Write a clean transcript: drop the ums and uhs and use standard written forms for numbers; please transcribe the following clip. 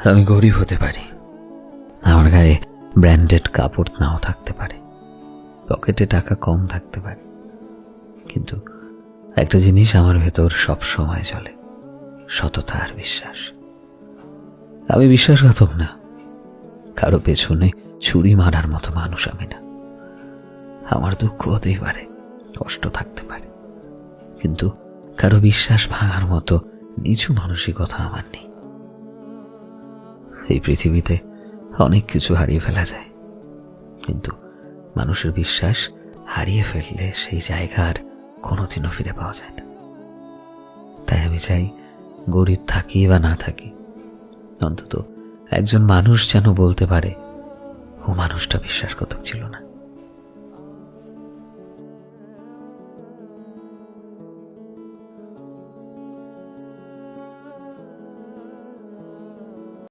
আমি গরিব হতে পারি, আমার গায়ে ব্র্যান্ডেড কাপড় নাও থাকতে পারে, পকেটে টাকা কম থাকতে পারে, কিন্তু একটা জিনিস আমার ভেতর সব সময় চলে, সততা আর বিশ্বাস। আমি বিশ্বাসঘাতক না, কারো পেছনে ছুরি মারার মতো মানুষ আমি না। আমার দুঃখ হতেই পারে, কষ্ট থাকতে পারে, কিন্তু কারো বিশ্বাস ভাঙার মতো নিচু মানসিকতা আমার নেই। এই পৃথিবীতে অনেক কিছু হারিয়ে ফেলা যায়, কিন্তু মানুষের বিশ্বাস হারিয়ে ফেললে সেই জায়গা আর কোনোদিনও ফিরে পাওয়া যায় না। তাই আমি চাই, গরিব থাকি বা না থাকি, অন্তত একজন মানুষ যেন বলতে পারে ও মানুষটা বিশ্বাসঘাতক ছিল না।